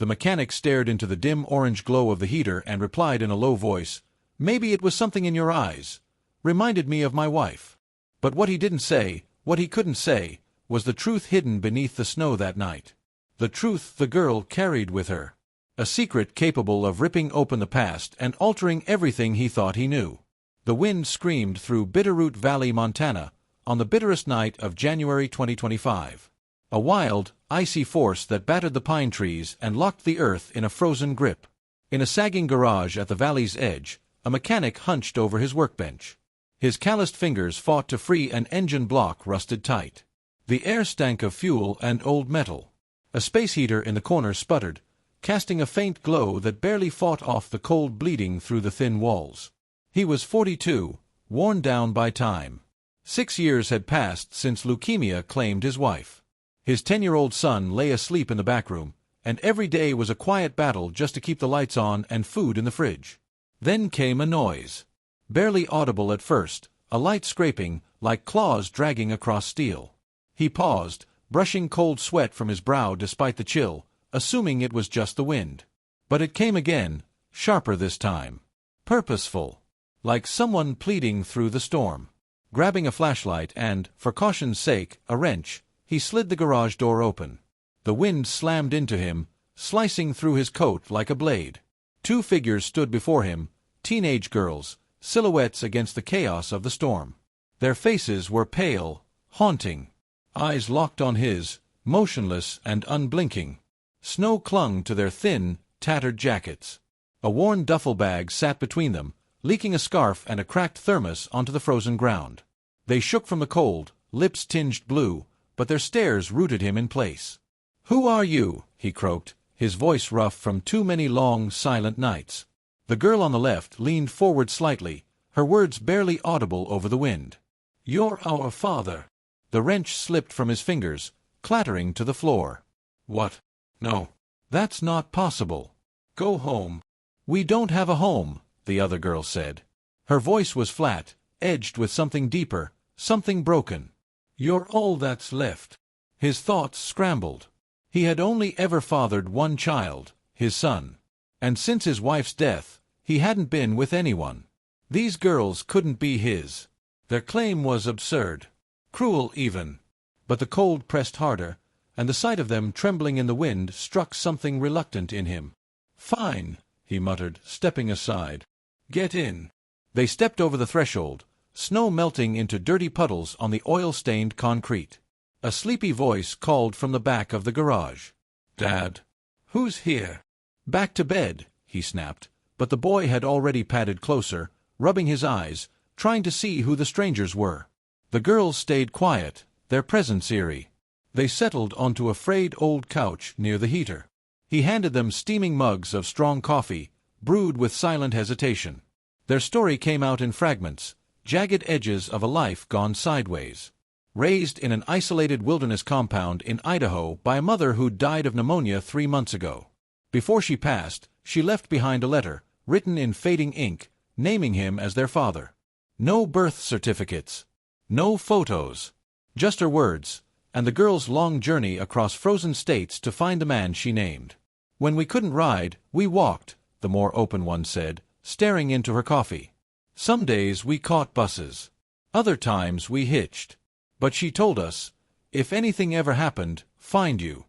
The mechanic stared into the dim orange glow of the heater and replied in a low voice, "Maybe it was something in your eyes. Reminded me of my wife." But what he didn't say, what he couldn't say, was the truth hidden beneath the snow that night. The truth the girl carried with her. A secret capable of ripping open the past and altering everything he thought he knew. The wind screamed through Bitterroot Valley, Montana, on the bitterest night of January 2025. A wild, icy force that battered the pine trees and locked the earth in a frozen grip. In a sagging garage at the valley's edge, a mechanic hunched over his workbench. His calloused fingers fought to free an engine block rusted tight. The air stank of fuel and old metal. A space heater in the corner sputtered, casting a faint glow that barely fought off the cold bleeding through the thin walls. He was 42, worn down by time. 6 years had passed since leukemia claimed his wife. His 10-year-old son lay asleep in the back room, and every day was a quiet battle just to keep the lights on and food in the fridge. Then came a noise. Barely audible at first, a light scraping, like claws dragging across steel. He paused, brushing cold sweat from his brow despite the chill, assuming it was just the wind. But it came again, sharper this time. Purposeful. Like someone pleading through the storm. Grabbing a flashlight and, for caution's sake, a wrench, he slid the garage door open. The wind slammed into him, slicing through his coat like a blade. 2 figures stood before him, teenage girls, silhouettes against the chaos of the storm. Their faces were pale, haunting. Eyes locked on his, motionless and unblinking. Snow clung to their thin, tattered jackets. A worn duffel bag sat between them, leaking a scarf and a cracked thermos onto the frozen ground. They shook from the cold, lips tinged blue, but their stares rooted him in place. "Who are you?" he croaked, his voice rough from too many long, silent nights. The girl on the left leaned forward slightly, her words barely audible over the wind. "You're our father." The wrench slipped from his fingers, clattering to the floor. "What? No. That's not possible. Go home." "We don't have a home," the other girl said. Her voice was flat, edged with something deeper, something broken. "You're all that's left." His thoughts scrambled. He had only ever fathered one child, his son. And since his wife's death, he hadn't been with anyone. These girls couldn't be his. Their claim was absurd. Cruel even. But the cold pressed harder, and the sight of them trembling in the wind struck something reluctant in him. "Fine," he muttered, stepping aside. "Get in." They stepped over the threshold, snow melting into dirty puddles on the oil-stained concrete. A sleepy voice called from the back of the garage. "Dad." "Who's here?" "Back to bed," he snapped, but the boy had already padded closer, rubbing his eyes, trying to see who the strangers were. The girls stayed quiet, their presence eerie. They settled onto a frayed old couch near the heater. He handed them steaming mugs of strong coffee, brewed with silent hesitation. Their story came out in fragments, jagged edges of a life gone sideways. Raised in an isolated wilderness compound in Idaho by a mother who died of pneumonia 3 months ago. Before she passed, she left behind a letter, written in fading ink, naming him as their father. No birth certificates. No photos. Just her words, and the girl's long journey across frozen states to find the man she named. "When we couldn't ride, we walked," the more open one said, staring into her coffee. "Some days we caught buses. Other times we hitched. But she told us, if anything ever happened, find you."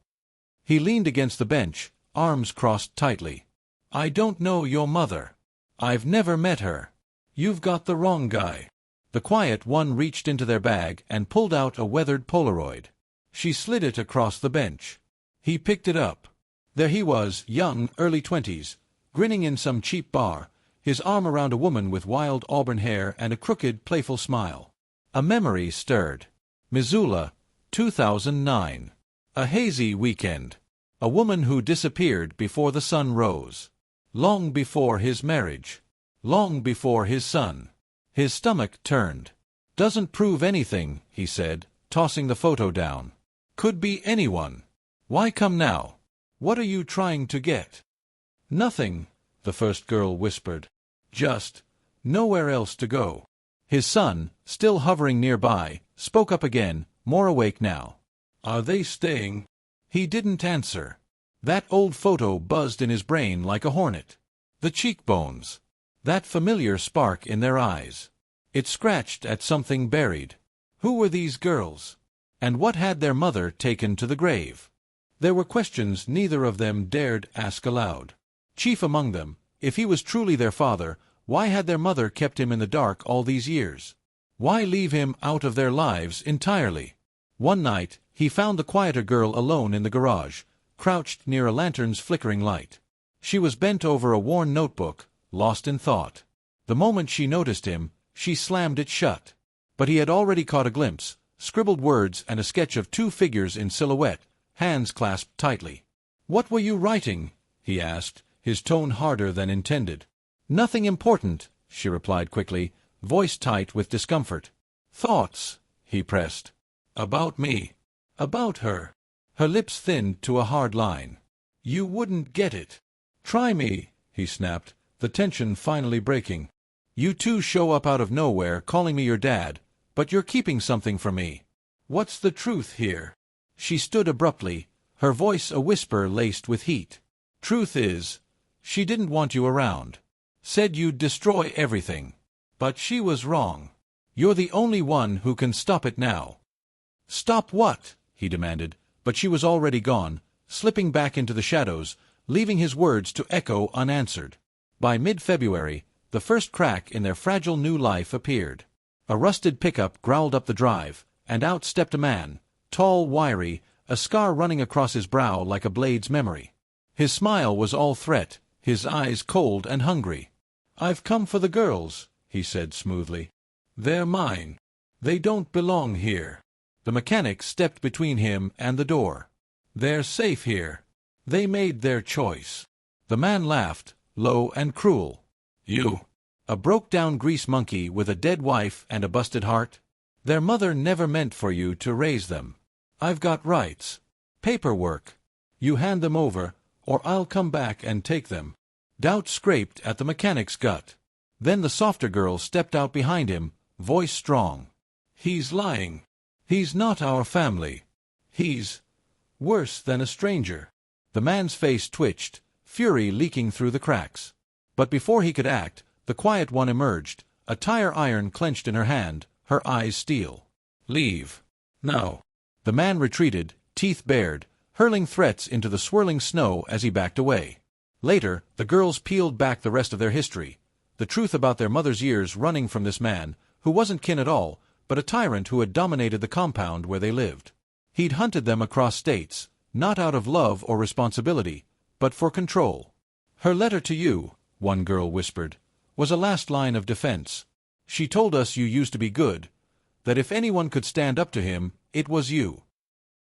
He leaned against the bench, arms crossed tightly. "I don't know your mother. I've never met her. You've got the wrong guy." The quiet one reached into their bag and pulled out a weathered Polaroid. She slid it across the bench. He picked it up. There he was, young, early 20s, grinning in some cheap bar, his arm around a woman with wild auburn hair and a crooked, playful smile. A memory stirred. Missoula, 2009. A hazy weekend. A woman who disappeared before the sun rose. Long before his marriage. Long before his son. His stomach turned. "Doesn't prove anything," he said, tossing the photo down. "Could be anyone. Why come now? What are you trying to get?" "Nothing," the first girl whispered. "Just nowhere else to go." His son, still hovering nearby, spoke up again, more awake now. "Are they staying?" He didn't answer. That old photo buzzed in his brain like a hornet. The cheekbones. That familiar spark in their eyes. It scratched at something buried. Who were these girls? And what had their mother taken to the grave? There were questions neither of them dared ask aloud. Chief among them, if he was truly their father, why had their mother kept him in the dark all these years? Why leave him out of their lives entirely? One night, he found the quieter girl alone in the garage, crouched near a lantern's flickering light. She was bent over a worn notebook, lost in thought. The moment she noticed him, she slammed it shut. But he had already caught a glimpse, scribbled words and a sketch of two figures in silhouette, hands clasped tightly. "What were you writing?" he asked, his tone harder than intended. "Nothing important," she replied quickly, voice tight with discomfort. "Thoughts," he pressed. "About me. About her." Her lips thinned to a hard line. "You wouldn't get it." "Try me," he snapped, the tension finally breaking. "You two show up out of nowhere calling me your dad, but you're keeping something from me. What's the truth here?" She stood abruptly, her voice a whisper laced with heat. "Truth is, she didn't want you around. Said you'd destroy everything. But she was wrong. You're the only one who can stop it now." "Stop what?" he demanded, but she was already gone, slipping back into the shadows, leaving his words to echo unanswered. By mid-February, the first crack in their fragile new life appeared. A rusted pickup growled up the drive, and out stepped a man, tall, wiry, a scar running across his brow like a blade's memory. His smile was all threat, his eyes cold and hungry. "I've come for the girls," he said smoothly. "They're mine. They don't belong here." The mechanic stepped between him and the door. "They're safe here. They made their choice." The man laughed, low and cruel. "You, a broke-down grease monkey with a dead wife and a busted heart? Their mother never meant for you to raise them. I've got rights. Paperwork. You hand them over, or I'll come back and take them." Doubt scraped at the mechanic's gut. Then the softer girl stepped out behind him, voice strong. "He's lying. He's not our family. He's worse than a stranger." The man's face twitched, fury leaking through the cracks. But before he could act, the quiet one emerged, a tire iron clenched in her hand, her eyes steel. "Leave. Now." The man retreated, teeth bared, hurling threats into the swirling snow as he backed away. Later, the girls peeled back the rest of their history, the truth about their mother's years running from this man, who wasn't kin at all, but a tyrant who had dominated the compound where they lived. He'd hunted them across states, not out of love or responsibility, but for control. "Her letter to you," one girl whispered, "was a last line of defense. She told us you used to be good, that if anyone could stand up to him, it was you."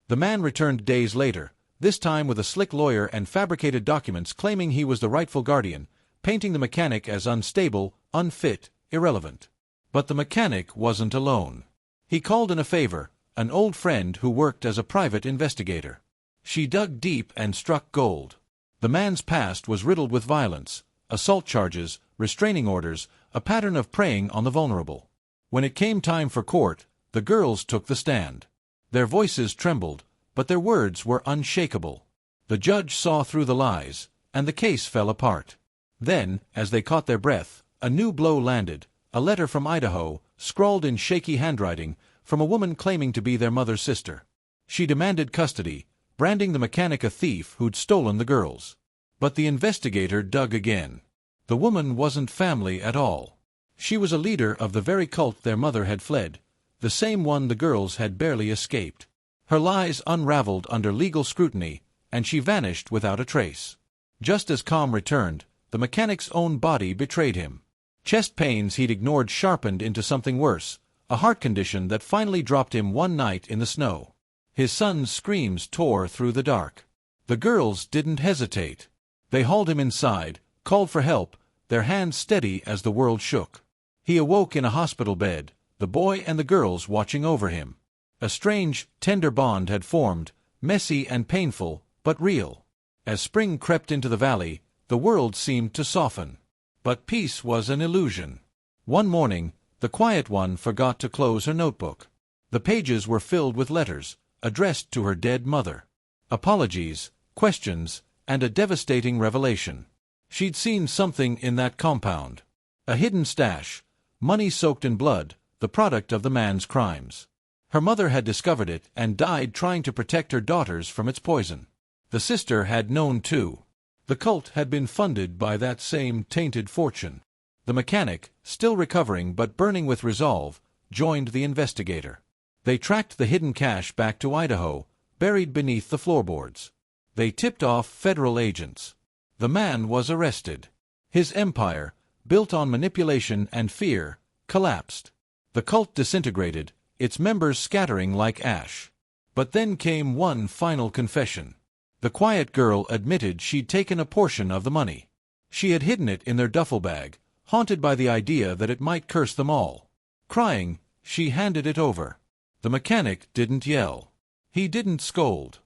The man returned days later, this time with a slick lawyer and fabricated documents claiming he was the rightful guardian, painting the mechanic as unstable, unfit, irrelevant. But the mechanic wasn't alone. He called in a favor, an old friend who worked as a private investigator. She dug deep and struck gold. The man's past was riddled with violence, assault charges, restraining orders, a pattern of preying on the vulnerable. When it came time for court, the girls took the stand. Their voices trembled, but their words were unshakable. The judge saw through the lies, and the case fell apart. Then, as they caught their breath, a new blow landed, a letter from Idaho, scrawled in shaky handwriting, from a woman claiming to be their mother's sister. She demanded custody, branding the mechanic a thief who'd stolen the girls. But the investigator dug again. The woman wasn't family at all. She was a leader of the very cult their mother had fled, the same one the girls had barely escaped. Her lies unraveled under legal scrutiny, and she vanished without a trace. Just as calm returned, the mechanic's own body betrayed him. Chest pains he'd ignored sharpened into something worse, a heart condition that finally dropped him one night in the snow. His son's screams tore through the dark. The girls didn't hesitate. They hauled him inside, called for help, their hands steady as the world shook. He awoke in a hospital bed, the boy and the girls watching over him. A strange, tender bond had formed, messy and painful, but real. As spring crept into the valley, the world seemed to soften. But peace was an illusion. One morning, the quiet one forgot to close her notebook. The pages were filled with letters, addressed to her dead mother. Apologies, questions, and a devastating revelation. She'd seen something in that compound. A hidden stash, money soaked in blood, the product of the man's crimes. Her mother had discovered it and died trying to protect her daughters from its poison. The sister had known too. The cult had been funded by that same tainted fortune. The mechanic, still recovering but burning with resolve, joined the investigator. They tracked the hidden cash back to Idaho, buried beneath the floorboards. They tipped off federal agents. The man was arrested. His empire, built on manipulation and fear, collapsed. The cult disintegrated, its members scattering like ash. But then came one final confession. The quiet girl admitted she'd taken a portion of the money. She had hidden it in their duffel bag, haunted by the idea that it might curse them all. Crying, she handed it over. The mechanic didn't yell. He didn't scold.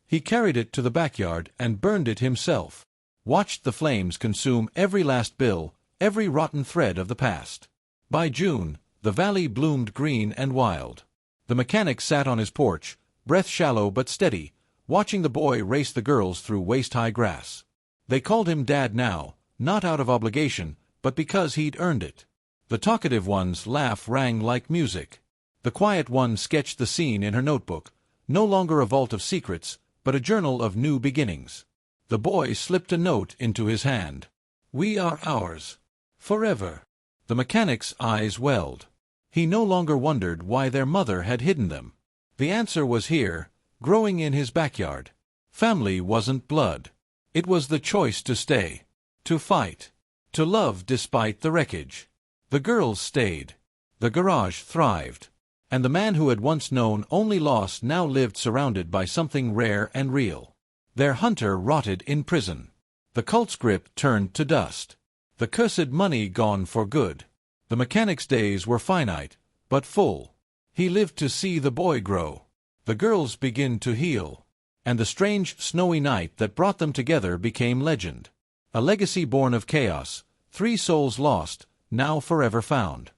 He carried it to the backyard and burned it himself. Watched the flames consume every last bill, every rotten thread of the past. By June, the valley bloomed green and wild. The mechanic sat on his porch, breath shallow but steady, watching the boy race the girls through waist-high grass. They called him Dad now, not out of obligation, but because he'd earned it. The talkative one's laugh rang like music. The quiet one sketched the scene in her notebook, no longer a vault of secrets, but a journal of new beginnings. The boy slipped a note into his hand. "We are ours. Forever." The mechanic's eyes welled. He no longer wondered why their mother had hidden them. The answer was here, growing in his backyard. Family wasn't blood. It was the choice to stay, to fight, to love despite the wreckage. The girls stayed. The garage thrived. And the man who had once known only loss now lived surrounded by something rare and real. Their hunter rotted in prison. The cult's grip turned to dust. The cursed money gone for good. The mechanic's days were finite, but full. He lived to see the boy grow. The girls begin to heal. And the strange, snowy night that brought them together became legend. A legacy born of chaos, 3 souls lost, now forever found.